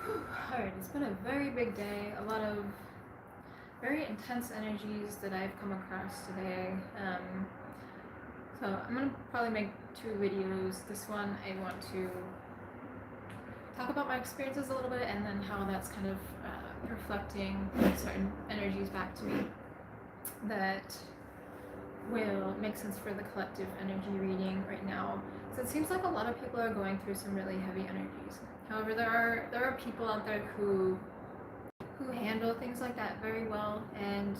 Alright, it's been a very big day, a lot of very intense energies that I've come across today. So I'm gonna probably make two videos. This one I want to talk about my experiences a little bit and then how that's kind of reflecting certain energies back to me that will make sense for the collective energy reading right now. So it seems like a lot of people are going through some really heavy energies. However, there are people out there who handle things like that very well, and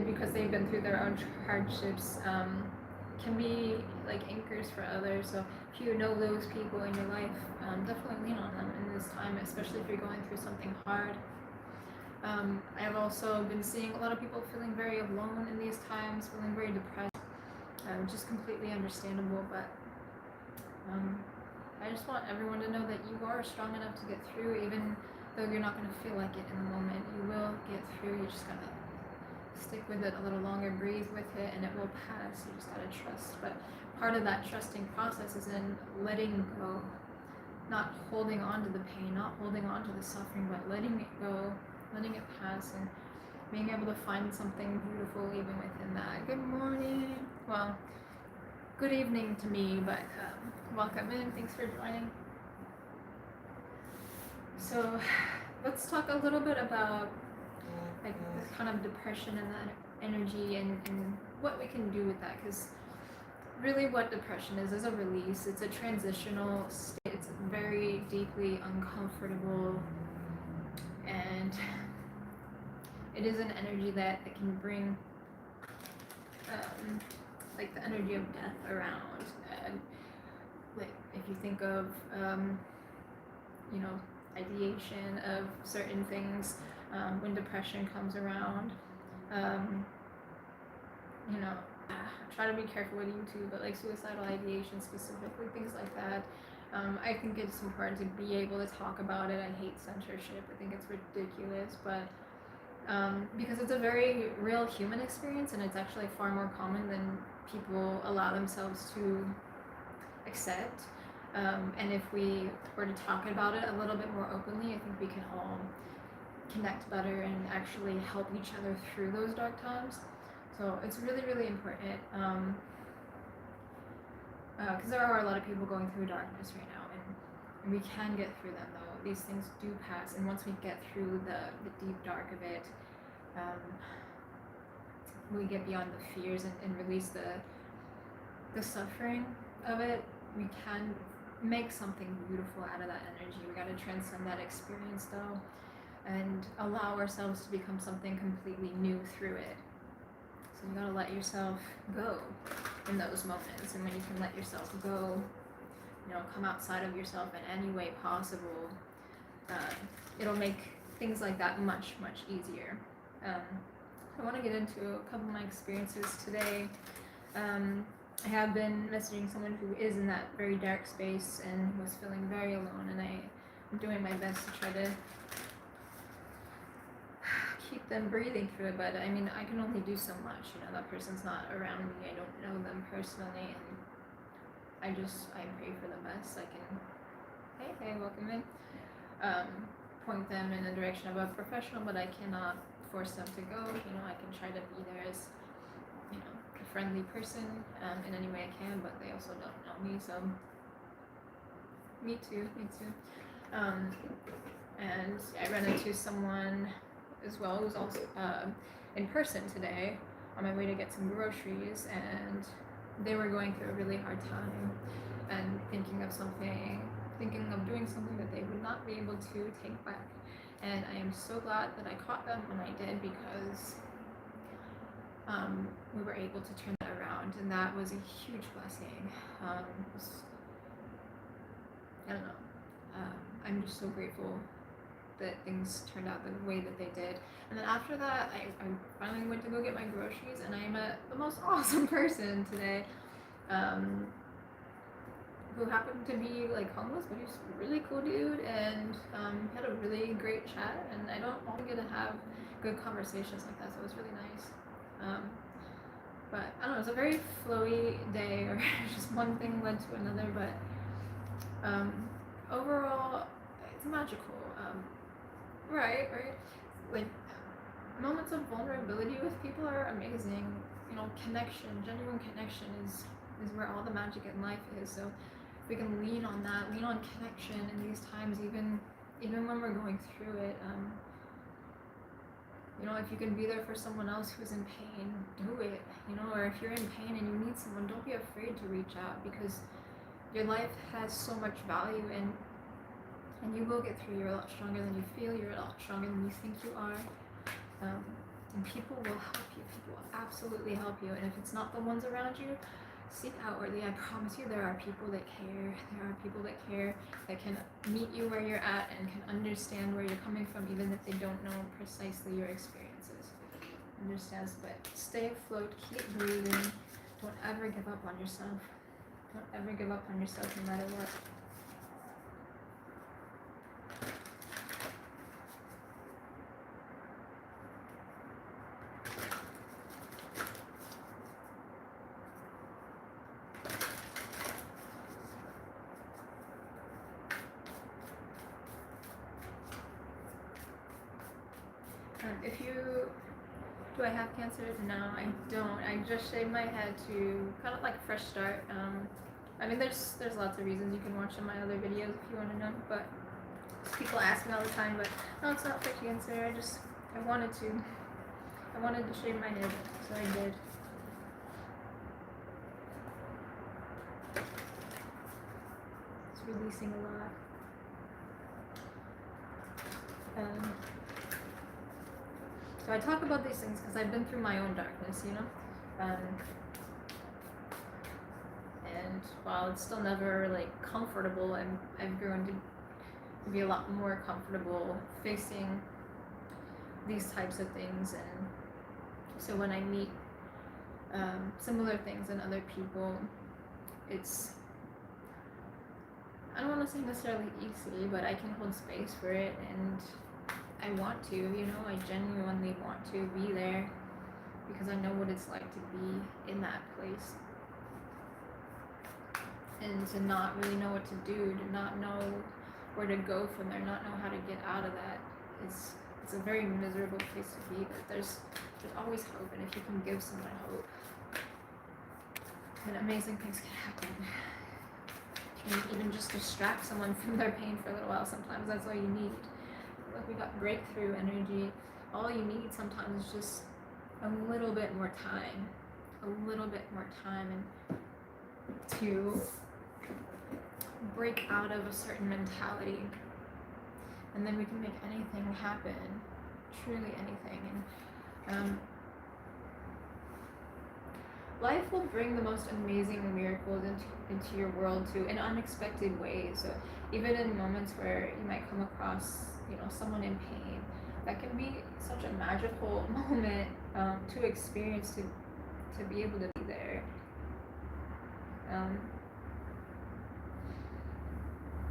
because they've been through their own hardships, can be like anchors for others. So if you know those people in your life, definitely lean on them in this time, especially if you're going through something hard. I've also been seeing a lot of people feeling very alone in these times, feeling very depressed, which is completely understandable, but I just want everyone to know that you are strong enough to get through, even though you're not going to feel like it in the moment. You will get through. You just gotta stick with it a little longer, breathe with it, and it will pass. You just gotta trust. But part of that trusting process is in letting go, not holding on to the pain, not holding on to the suffering, but letting it go, letting it pass, and being able to find something beautiful even within that. Good morning. Well, good evening to me, but welcome in. Thanks for joining. So let's talk a little bit about like this kind of depression and that energy and what we can do with that, because really what depression is a release. It's a transitional state. It's very deeply uncomfortable, and it is an energy that can bring like the energy of death around. And like if you think of ideation of certain things, when depression comes around, try to be careful with YouTube, but like suicidal ideation specifically, things like that. I think it's important to be able to talk about it. I hate censorship. I think it's ridiculous, but because it's a very real human experience, and it's actually far more common than people allow themselves to accept. And if we were to talk about it a little bit more openly, I think we can all connect better and actually help each other through those dark times. So it's really, really important, because there are a lot of people going through darkness right now, and we can get through them though. These things do pass, and once we get through the deep dark of it, we get beyond the fears and release the suffering of it. We can make something beautiful out of that energy. We got to transcend that experience though, and allow ourselves to become something completely new through it. So you gotta let yourself go in those moments, and when you can let yourself go, come outside of yourself in any way possible, it'll make things like that much, much easier. I want to get into a couple of my experiences today. I have been messaging someone who is in that very dark space and was feeling very alone, and I'm doing my best to try to keep them breathing through it, but I mean, I can only do so much. That person's not around me. I don't know them personally, and I pray for the best. I can, hey, welcome in, point them in the direction of a professional, but I cannot force them to go. I can try to be there as, a friendly person in any way I can, but they also don't know me, so me too. And I ran into someone as well who's also in person today on my way to get some groceries, and they were going through a really hard time and thinking of doing something that they would not be able to take back. And I am so glad that I caught them when I did, because we were able to turn that around, and that was a huge blessing. I don't know. I'm just so grateful that things turned out the way that they did. And then after that, I finally went to go get my groceries, and I met the most awesome person today, who happened to be like homeless, but he's a really cool dude, and had a really great chat. And I don't often get to have good conversations like that, so it was really nice. But I don't know, it was a very flowy day, or just one thing led to another, but overall it's magical. Right. Like moments of vulnerability with people are amazing. You know, connection, genuine connection is where all the magic in life is. So if we can lean on that, lean on connection in these times, even when we're going through it. You know, if you can be there for someone else who's in pain, do it. You know, or if you're in pain and you need someone, don't be afraid to reach out, because your life has so much value, and you will get through. You're a lot stronger than you feel. You're a lot stronger than you think you are. And people will help you. People will absolutely help you. And if it's not the ones around you, seek outwardly. I promise you, there are people that care. There are people that care, that can meet you where you're at and can understand where you're coming from, even if they don't know precisely your experiences. Understands, but stay afloat, keep breathing. Don't ever give up on yourself. Don't ever give up on yourself, no matter what. Do I have cancer? No, I don't. I just shaved my head to kind of like a fresh start. I mean, there's lots of reasons. You can watch in my other videos if you want to know. But people ask me all the time, but no, it's not for cancer. I wanted to shave my head, so I did. It's releasing a lot. So I talk about these things because I've been through my own darkness, you know? And while it's still never like comfortable, I've grown to be a lot more comfortable facing these types of things. And so when I meet similar things in other people, it's, I don't want to say necessarily easy, but I can hold space for it, and I want to, you know, I genuinely want to be there because I know what it's like to be in that place. And to not really know what to do, to not know where to go from there, not know how to get out of that. It's a very miserable place to be, but there's always hope, and if you can give someone hope, then amazing things can happen. You can even just distract someone from their pain for a little while. Sometimes that's all you need. Like, we got breakthrough energy. All you need sometimes is just a little bit more time, and to break out of a certain mentality, and then we can make anything happen, truly anything. And life will bring the most amazing miracles into your world too, in unexpected ways. So even in moments where you might come across, you know, someone in pain, that can be such a magical moment to experience, to be able to be there.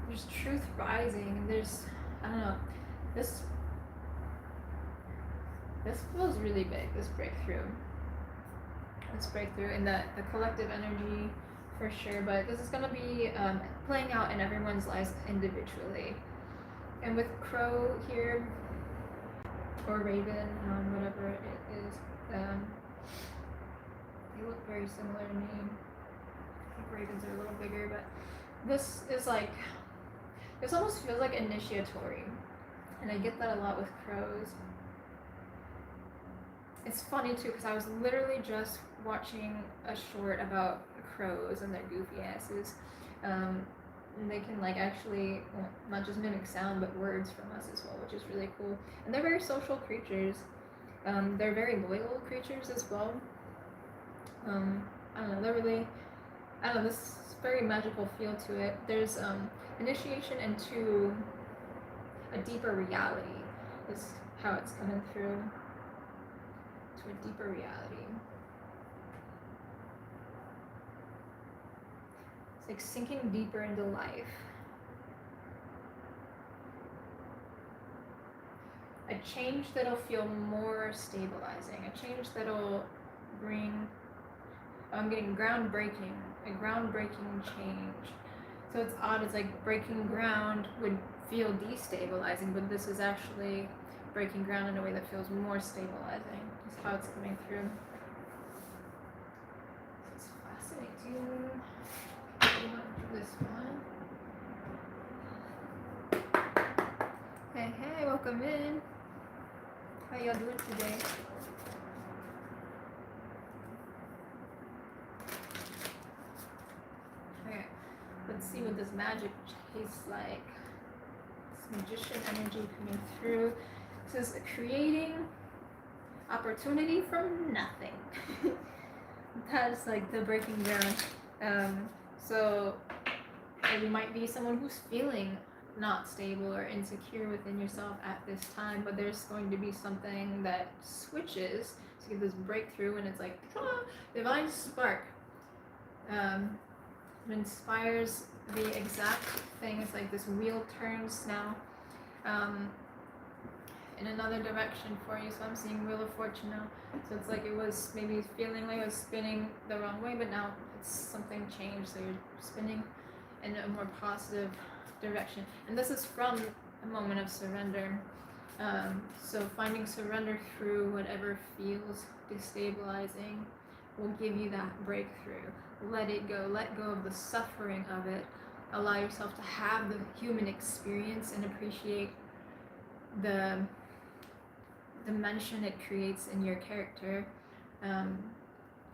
There's truth rising, and there's, I don't know, this feels really big, this breakthrough in the collective energy, for sure. But this is going to be playing out in everyone's lives individually. And with Crow here, or Raven, whatever it is, they look very similar to me. I think Ravens are a little bigger, but this is like, this almost feels like initiatory, and I get that a lot with crows. It's funny too, because I was literally just watching a short about crows and their goofy asses. And they can like actually, well, not just mimic sound, but words from us as well, which is really cool. And they're very social creatures. They're very loyal creatures as well. I don't know, they're really, I don't know, this very magical feel to it. There's initiation into a deeper reality is how it's coming through. To a deeper reality. It's like sinking deeper into life. A change that'll feel more stabilizing. A change that'll bring, I'm getting groundbreaking, a groundbreaking change So it's odd, it's like breaking ground would feel destabilizing, but this is actually breaking ground in a way that feels more stabilizing. Just how it's coming through. It's fascinating. I'm not do this one. Hey, welcome in. How y'all doing today? Okay, let's see what this magic tastes like. This magician energy coming through. It says creating opportunity from nothing. That's like the breaking ground. So you might be someone who's feeling not stable or insecure within yourself at this time, but there's going to be something that switches to get this breakthrough, and it's like divine spark. It inspires the exact thing. It's like this wheel turns now in another direction for you. So I'm seeing Wheel of Fortune now. So it's like it was maybe feeling like it was spinning the wrong way, but now it's something changed. So you're spinning in a more positive direction. And this is from a moment of surrender. So finding surrender through whatever feels destabilizing will give you that breakthrough. Let it go. Let go of the suffering of it. Allow yourself to have the human experience and appreciate the dimension it creates in your character.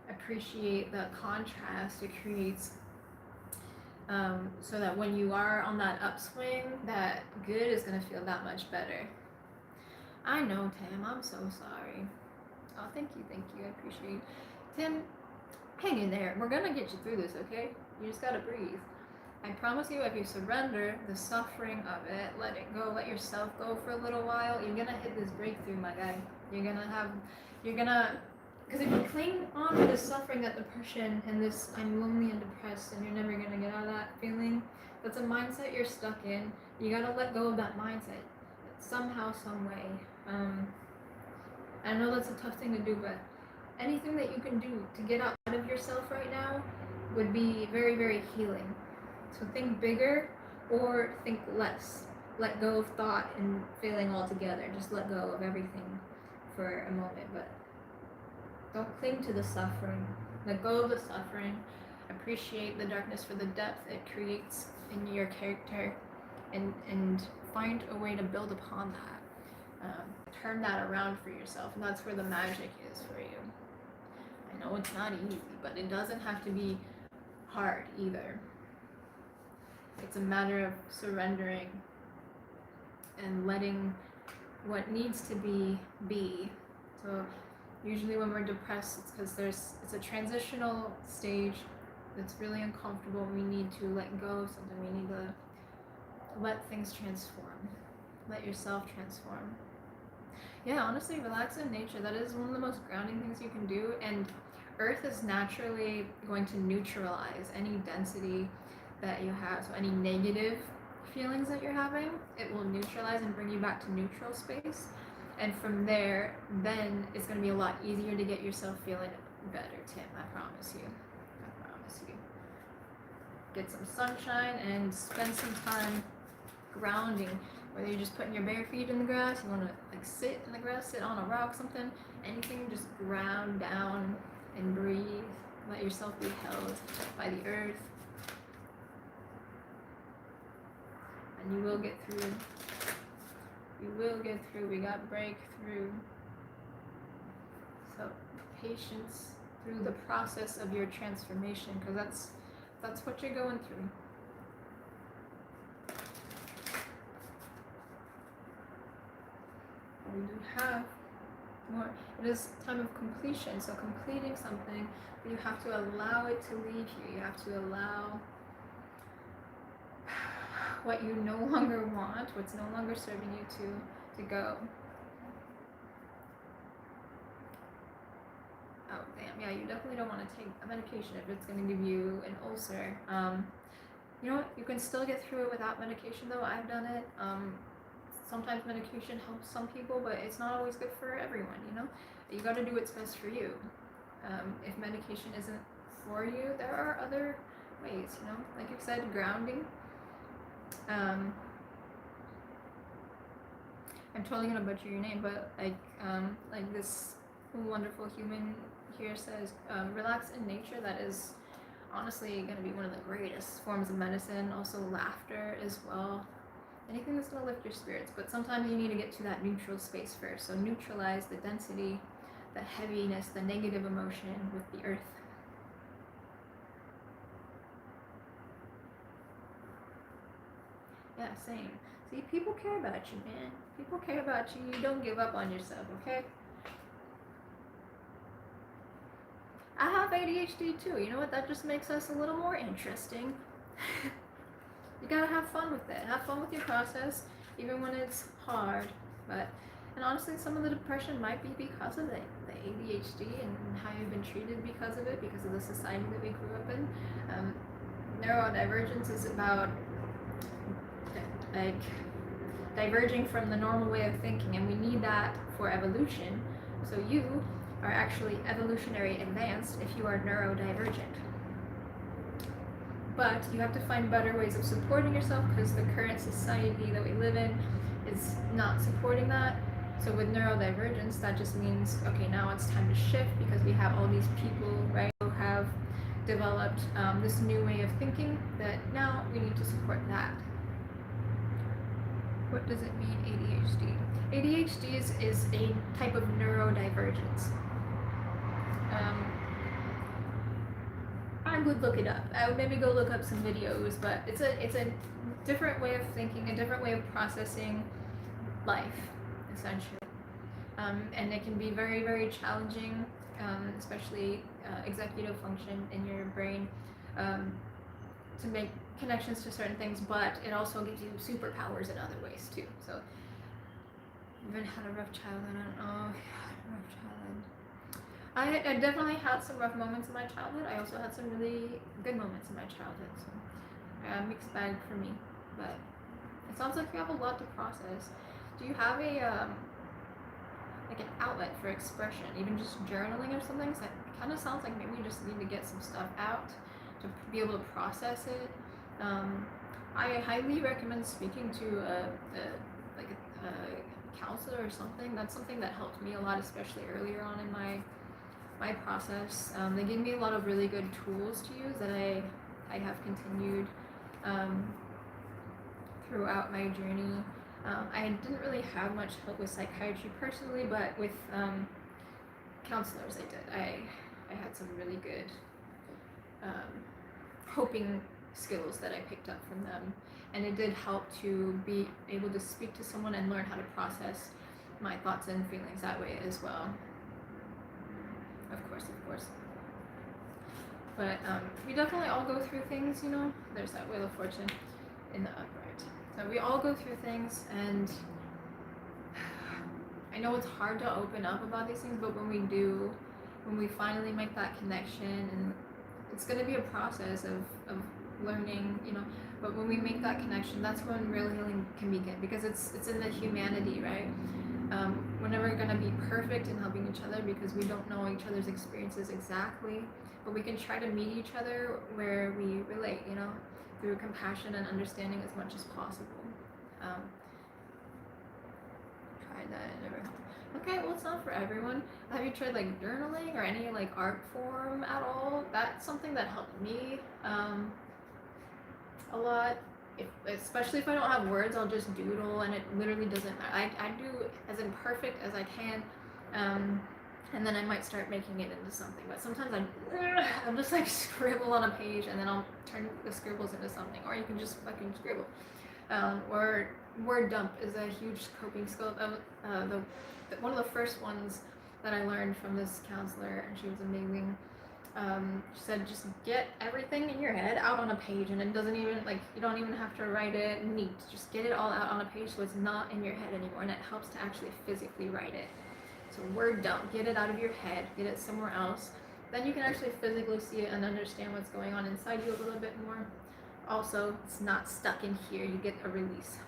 Appreciate the contrast it creates, so that when you are on that upswing, that good is going to feel that much better. I know, Tam, I'm so sorry. Oh, thank you, I appreciate it. Tim, hang in there. We're going to get you through this, okay? You just got to breathe. I promise you, if you surrender the suffering of it, let it go, let yourself go for a little while, you're gonna hit this breakthrough, my guy. Because if you cling on to the suffering, that depression, and this I'm lonely and depressed, and you're never gonna get out of that feeling, that's a mindset you're stuck in. You gotta let go of that mindset, somehow, some way. I know that's a tough thing to do, but anything that you can do to get out of yourself right now would be very, very healing. So think bigger or think less. Let go of thought and feeling altogether. Just let go of everything for a moment, but don't cling to the suffering. Let go of the suffering. Appreciate the darkness for the depth it creates in your character, and find a way to build upon that. Turn that around for yourself, and that's where the magic is for you. I know it's not easy, but it doesn't have to be hard either. It's a matter of surrendering and letting what needs to be. So usually when we're depressed, it's because it's a transitional stage that's really uncomfortable. We need to let go of something. We need to let things transform. Let yourself transform. Yeah, honestly, relax in nature. That is one of the most grounding things you can do. And Earth is naturally going to neutralize any density that you have. So any negative feelings that you're having, it will neutralize and bring you back to neutral space. And from there, then it's going to be a lot easier to get yourself feeling better, Tim. I promise you. Get some sunshine and spend some time grounding. Whether you're just putting your bare feet in the grass, you want to like sit in the grass, sit on a rock, something, anything, just ground down and breathe. Let yourself be held by the earth. And you will get through. You will get through. We got breakthrough. So patience through the process of your transformation, because that's what you're going through. We do have more. It is time of completion. So completing something, but you have to allow it to leave you. You have to allow what you no longer want, what's no longer serving you to go. Oh damn, yeah, you definitely don't want to take a medication if it's going to give you an ulcer. You know what, you can still get through it without medication though. I've done it. Sometimes medication helps some people, but it's not always good for everyone, you know? You gotta do what's best for you. If medication isn't for you, there are other ways, you know, like you said, grounding. I'm totally gonna butcher your name, but like this wonderful human here says, relax in nature. That is honestly gonna be one of the greatest forms of medicine. Also, laughter as well. Anything that's gonna lift your spirits. But sometimes you need to get to that neutral space first. So neutralize the density, the heaviness, the negative emotion with the earth. Yeah, same. See, people care about you, man. People care about you. You don't give up on yourself, okay? I have ADHD too. You know what? That just makes us a little more interesting. You gotta have fun with it. Have fun with your process, even when it's hard. And honestly, some of the depression might be because of the ADHD and how you've been treated because of it, because of the society that we grew up in. Neurodivergence is about like diverging from the normal way of thinking, and we need that for evolution. So you are actually evolutionary advanced if you are neurodivergent. But you have to find better ways of supporting yourself, because the current society that we live in is not supporting that. So with neurodivergence, that just means, okay, now it's time to shift, because we have all these people, right, who have developed this new way of thinking, that now we need to support that. What does it mean, ADHD? ADHD is a type of neurodivergence. I would look it up. I would maybe go look up some videos, but it's a different way of thinking, a different way of processing life, essentially. And it can be very, very challenging, especially executive function in your brain, to make connections to certain things, but it also gives you superpowers in other ways too. So, even had a rough childhood. I don't know. Rough childhood. I definitely had some rough moments in my childhood. I also had some really good moments in my childhood. So, mixed bag for me. But it sounds like you have a lot to process. Do you have a like an outlet for expression, even just journaling or something? So it kind of sounds like maybe you just need to get some stuff out to be able to process it. I highly recommend speaking to a counselor or something. That's something that helped me a lot, especially earlier on in my process. They gave me a lot of really good tools to use that I have continued throughout my journey. I didn't really have much help with psychiatry personally, but with counselors I did. I had some really good coping skills that I picked up from them, and it did help to be able to speak to someone and learn how to process my thoughts and feelings that way as well. Of course. But we definitely all go through things, you know. There's that Wheel of Fortune in the upright. So we all go through things, and I know it's hard to open up about these things, but when we do, when we finally make that connection, and it's going to be a process of learning, you know, but when we make that connection, that's when real healing can begin, because it's in the humanity, right? We're never going to be perfect in helping each other, because we don't know each other's experiences exactly, but we can try to meet each other where we relate, you know, through compassion and understanding as much as possible. Try that, it never helped. Okay, well, it's not for everyone. Have you tried like journaling or any like art form at all? That's something that helped me a lot. Especially if I don't have words, I'll just doodle, and it literally doesn't matter. I do as imperfect as I can, and then I might start making it into something. But sometimes I'll just like scribble on a page, and then I'll turn the scribbles into something. Or you can just fucking scribble. Or word dump is a huge coping skill. One of the first ones that I learned from this counselor, and she was amazing. She said, just get everything in your head out on a page, and it doesn't even, like, you don't even have to write it neat. Just get it all out on a page so it's not in your head anymore, and it helps to actually physically write it. So word dump, get it out of your head, get it somewhere else. Then you can actually physically see it and understand what's going on inside you a little bit more. Also, it's not stuck in here, you get a release.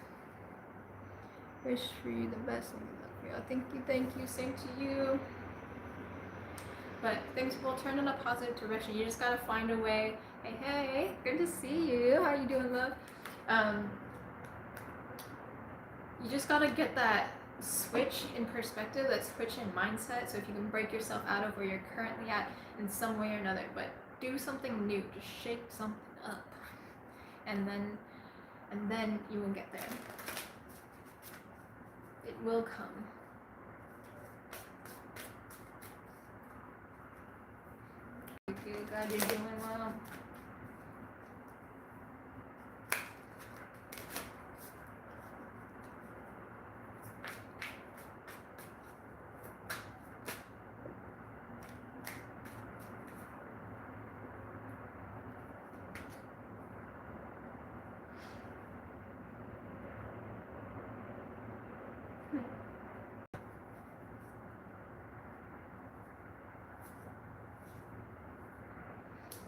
Wish for you the best. Thank you, same to you. But things will turn in a positive direction. You just gotta find a way, Hey, hey, good to see you. How you doing, love? You just gotta get that switch in perspective, that switch in mindset. So if you can break yourself out of where you're currently at in some way or another, but do something new, just shake something up, and then you will get there. It will come. Glad you're doing well.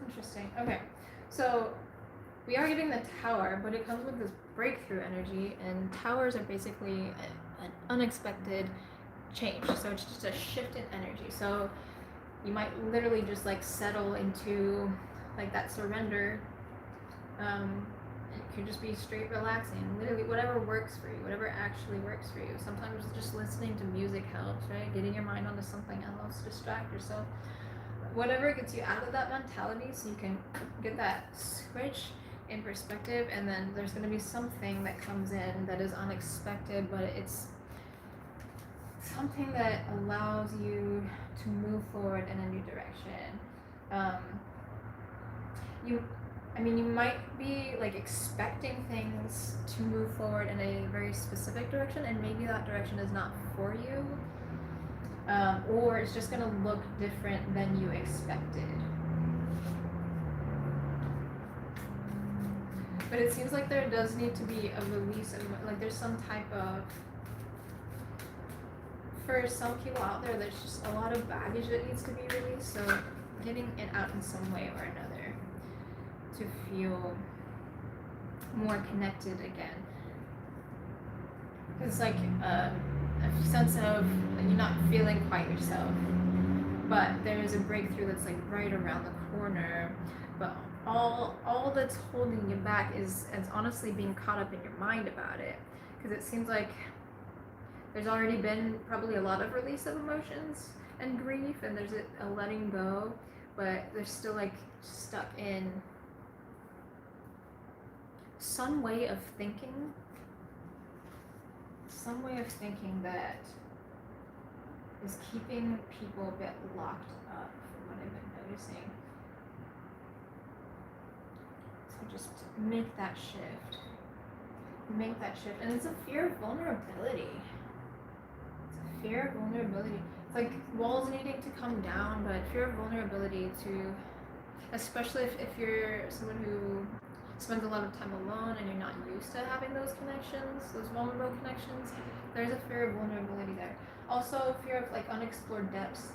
Interesting. Okay, so we are getting the tower, but it comes with this breakthrough energy, and towers are basically an unexpected change. So it's just a shift in energy. So you might literally just like settle into like that surrender. It could just be straight relaxing, literally whatever works for you, whatever actually works for you. Sometimes just listening to music helps, right? Getting your mind onto something else, distract yourself. Whatever gets you out of that mentality so you can get that switch in perspective, and then there's going to be something that comes in that is unexpected, but it's something that allows you to move forward in a new direction. You might be like expecting things to move forward in a very specific direction, and maybe that direction is not for you. Or it's just going to look different than you expected. But it seems like there does need to be a release of, like, there's some type of, for some people out there, there's just a lot of baggage that needs to be released. So getting it out in some way or another to feel more connected again. It's like a sense of you're not feeling quite yourself, but there's a breakthrough that's like right around the corner. But all that's holding you back is honestly being caught up in your mind about it, because it seems like there's already been probably a lot of release of emotions and grief, and there's a letting go, but they're still like stuck in some way of thinking that is keeping people a bit locked up, from what I've been noticing. So just make that shift. And it's a fear of vulnerability. It's like walls needing to come down, but fear of vulnerability to, especially if you're someone who spends a lot of time alone and you're not used to having those connections, those vulnerable connections, there's a fear of vulnerability there. Also, fear of like unexplored depths.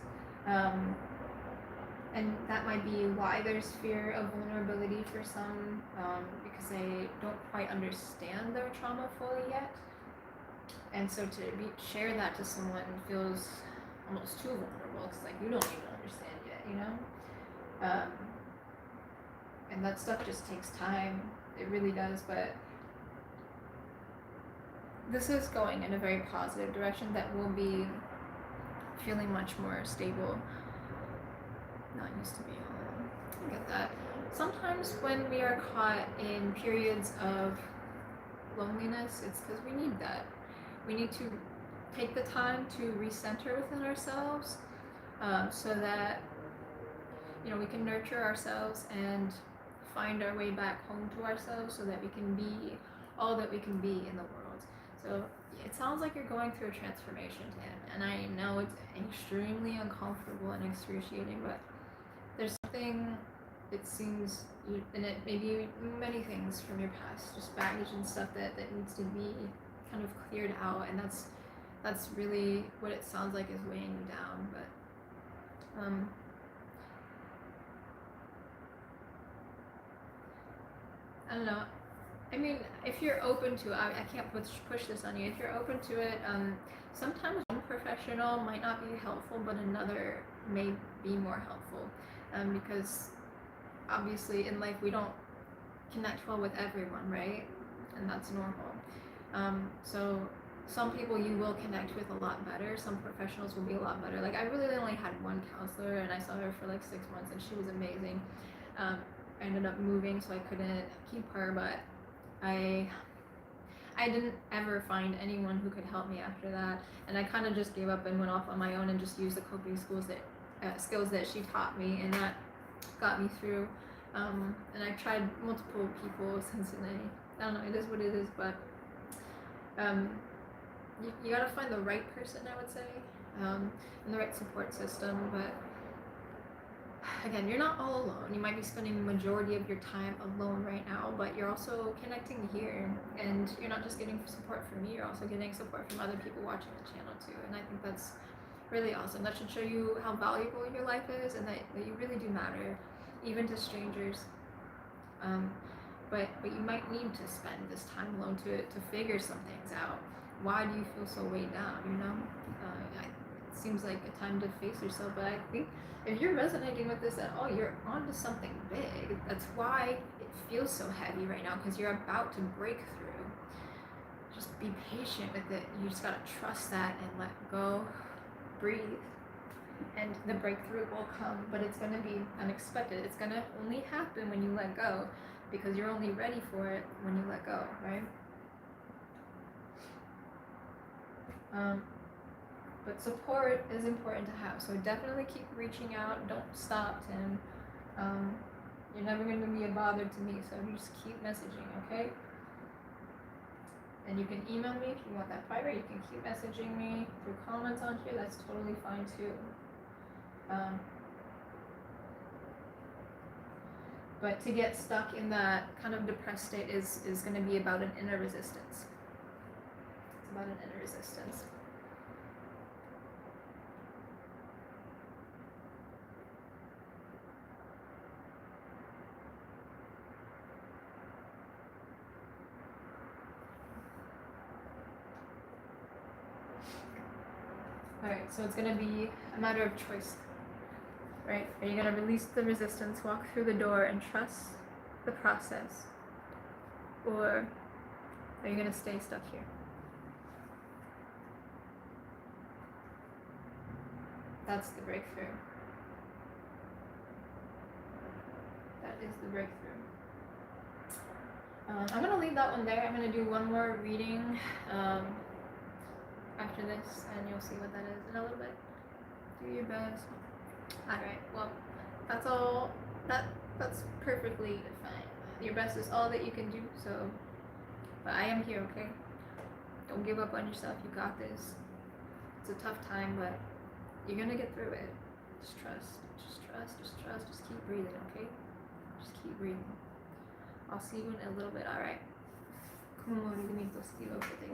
And that might be why there's fear of vulnerability for some, because they don't quite understand their trauma fully yet. And so to share that to someone feels almost too vulnerable, because like you don't even understand yet, you know? And that stuff just takes time. It really does, but this is going in a very positive direction that will be feeling much more stable. Not used to be home. I get that. Sometimes when we are caught in periods of loneliness, it's because we need that. We need to take the time to recenter within ourselves, so that, you know, we can nurture ourselves and find our way back home to ourselves, so that we can be all that we can be in the world. So it sounds like you're going through a transformation, Tam, and I know it's extremely uncomfortable and excruciating, but there's something, it seems, and it may be many things from your past, just baggage and stuff that needs to be kind of cleared out, and that's really what it sounds like is weighing you down. But I don't know. I mean, if you're open to it, I can't push this on you. If you're open to it, sometimes one professional might not be helpful, but another may be more helpful, because obviously in life we don't connect well with everyone, right? And that's normal. So some people you will connect with a lot better. Some professionals will be a lot better. Like I really only had one counselor, and I saw her for like 6 months, and she was amazing. I ended up moving, so I couldn't keep her, but I didn't ever find anyone who could help me after that, and I kind of just gave up and went off on my own and just used the coping skills that she taught me, and that got me through. And I've tried multiple people since then. I don't know, it is what it is, but you gotta find the right person, I would say, and the right support system. But again, you're not all alone. You might be spending the majority of your time alone right now, but you're also connecting here, and you're not just getting support from me, you're also getting support from other people watching the channel too, and I think that's really awesome. That should show you how valuable your life is, and that you really do matter, even to strangers. But you might need to spend this time alone to figure some things out. Why do you feel so weighed down, you know? It seems like a time to face yourself, but I think if you're resonating with this at all, you're onto something big. That's why it feels so heavy right now, because you're about to break through. Just be patient with it. You just gotta trust that and let go, breathe, and the breakthrough will come, but it's gonna be unexpected. It's gonna only happen when you let go, because you're only ready for it when you let go, right? But support is important to have, so definitely keep reaching out. Don't stop, Tim. You're never going to be a bother to me, so you just keep messaging, okay? And you can email me if you want that private. You can keep messaging me through comments on here. That's totally fine too. But to get stuck in that kind of depressed state is going to be about an inner resistance. It's about an inner resistance. Alright, so it's going to be a matter of choice, right? Are you going to release the resistance, walk through the door, and trust the process? Or are you going to stay stuck here? That's the breakthrough. That is the breakthrough. I'm going to leave that one there. I'm going to do one more reading after this, and you'll see what that is in a little bit. Do your best. Alright, well, that's all. That's perfectly fine. Your best is all that you can do, so. But I am here, okay? Don't give up on yourself. You got this. It's a tough time, but you're gonna get through it. Just trust. Just trust. Just trust. Just keep breathing, okay? Just keep breathing. I'll see you in a little bit, alright? Como divinito, stilo, que te